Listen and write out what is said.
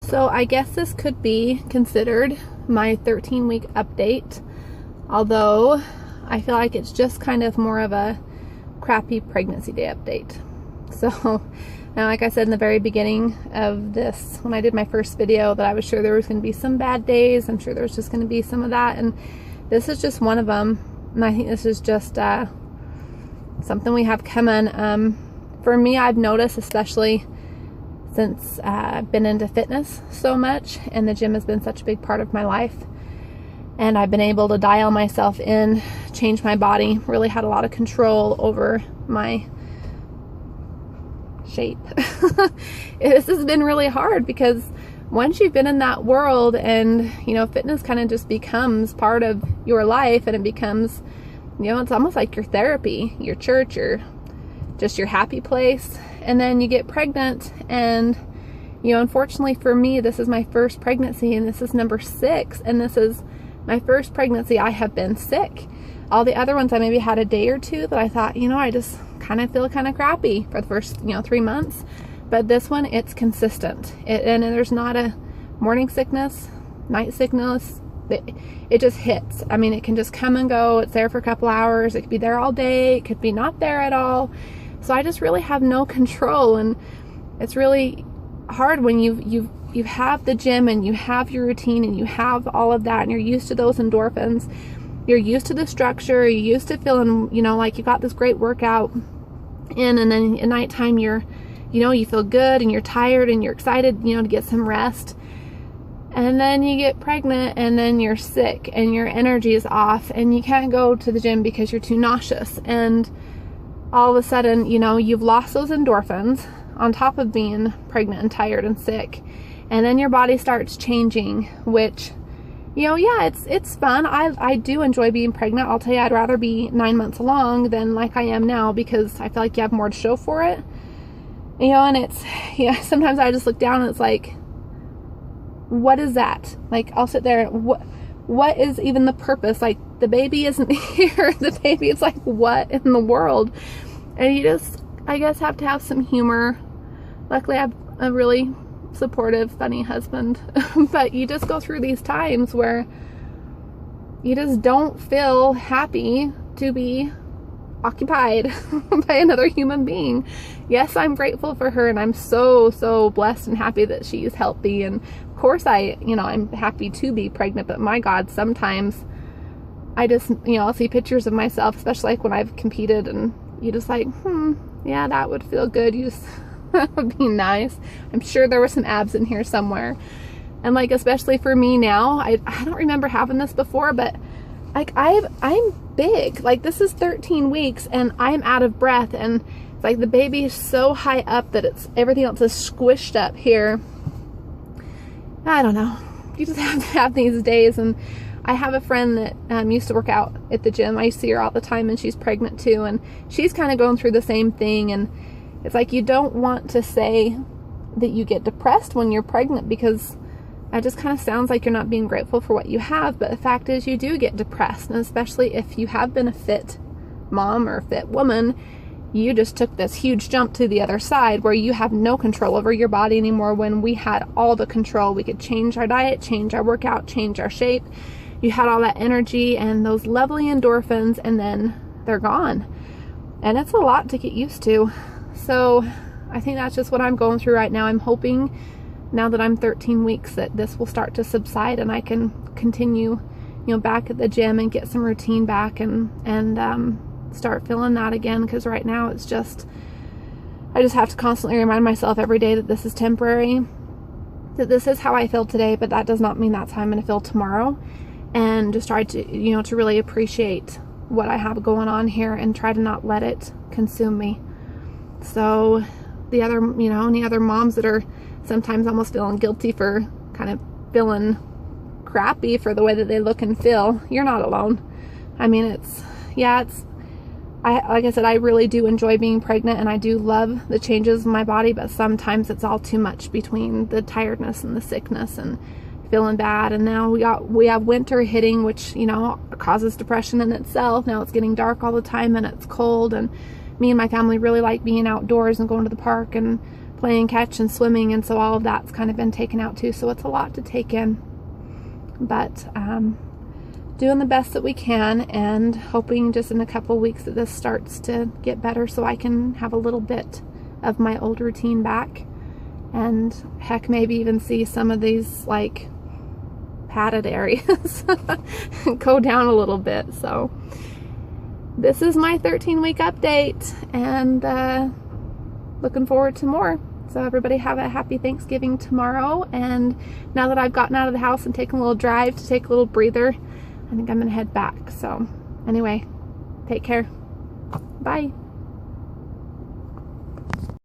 So I guess this could be considered my 13-week update, although I feel like it's just kind of more of a crappy pregnancy day update. So now, like I said in the very beginning of this, when I did my first video, that I was sure there was going to be some bad days. I'm sure there's just going to be some of that, and this is just one of them. And I think this is just something we have coming. For me, I've noticed, especially since I've been into fitness so much, and the gym has been such a big part of my life, and I've been able to dial myself in, change my body, really had a lot of control over my shape. This has been really hard because once you've been in that world and, you know, fitness kind of just becomes part of your life, and it becomes, you know, it's almost like your therapy, your church, your just your happy place. And then you get pregnant, and, you know, unfortunately for me, this is my first pregnancy, and this is number 6, and this is my first pregnancy I have been sick. All the other ones I maybe had a day or two that I thought, you know, I just kind of feel kind of crappy for the first, you know, 3 months. But this one, it's consistent. And there's not a morning sickness, night sickness. It just hits. I mean, it can just come and go. It's there for a couple hours. It could be there all day. It could be not there at all. So I just really have no control, and it's really hard when you have the gym and you have your routine and you have all of that, and you're used to those endorphins. You're used to the structure. You're used to feeling, you know, like you got this great workout in, and then at nighttime you feel good and you're tired and you're excited, you know, to get some rest. And then you get pregnant, and then you're sick and your energy is off, and you can't go to the gym because you're too nauseous. And all of a sudden, you know, you've lost those endorphins on top of being pregnant and tired and sick. And then your body starts changing, which, you know, yeah, it's fun. I do enjoy being pregnant. I'll tell you, I'd rather be 9 months along than like I am now, because I feel like you have more to show for it. You know, and it's, yeah, sometimes I just look down and it's like, what is that? Like, I'll sit there and what is even the purpose? Like, the baby isn't here. The baby, it's like, what in the world? And you just, I guess, have to have some humor. Luckily, I have a really supportive, funny husband. But you just go through these times where you just don't feel happy to be occupied by another human being. Yes, I'm grateful for her, and I'm so blessed and happy that she's healthy. And of course, I'm happy to be pregnant, but my God, sometimes I just, you know, I'll see pictures of myself, especially like when I've competed, and you just like, yeah, that would feel good. You just, that would be nice. I'm sure there were some abs in here somewhere. And like, especially for me now, I don't remember having this before, but like I'm big. Like, this is 13 weeks and I'm out of breath, and it's like the baby is so high up that it's, everything else is squished up here. I don't know. You just have to have these days. And I have a friend that used to work out at the gym. I used to see her all the time, and she's pregnant too, and she's kind of going through the same thing. And it's like, you don't want to say that you get depressed when you're pregnant, because it just kind of sounds like you're not being grateful for what you have. But the fact is, you do get depressed, and especially if you have been a fit mom or a fit woman, you just took this huge jump to the other side where you have no control over your body anymore, when we had all the control. We could change our diet, change our workout, change our shape. You had all that energy and those lovely endorphins, and then they're gone. And it's a lot to get used to. So I think that's just what I'm going through right now. I'm hoping, now that I'm 13 weeks, that this will start to subside and I can continue, you know, back at the gym and get some routine back, and start feeling that again. Because right now it's just, I just have to constantly remind myself every day that this is temporary, that this is how I feel today, but that does not mean that's how I'm going to feel tomorrow. And just try to, you know, to really appreciate what I have going on here, and try to not let it consume me. So the other, you know, any other moms that are sometimes almost feeling guilty for kind of feeling crappy for the way that they look and feel, you're not alone. I mean, it's, yeah, it's, like I said, I really do enjoy being pregnant, and I do love the changes in my body, but sometimes it's all too much between the tiredness and the sickness and feeling bad. And now we have winter hitting, which, you know, causes depression in itself. Now it's getting dark all the time and it's cold, and me and my family really like being outdoors and going to the park and playing catch and swimming, and so all of that's kind of been taken out too, so it's a lot to take in. But doing the best that we can, and hoping just in a couple of weeks that this starts to get better so I can have a little bit of my old routine back, and heck, maybe even see some of these like padded areas go down a little bit. So this is my 13-week update, and looking forward to more. So everybody have a happy Thanksgiving tomorrow, and now that I've gotten out of the house and taken a little drive to take a little breather, I think I'm gonna head back. So anyway, take care. Bye.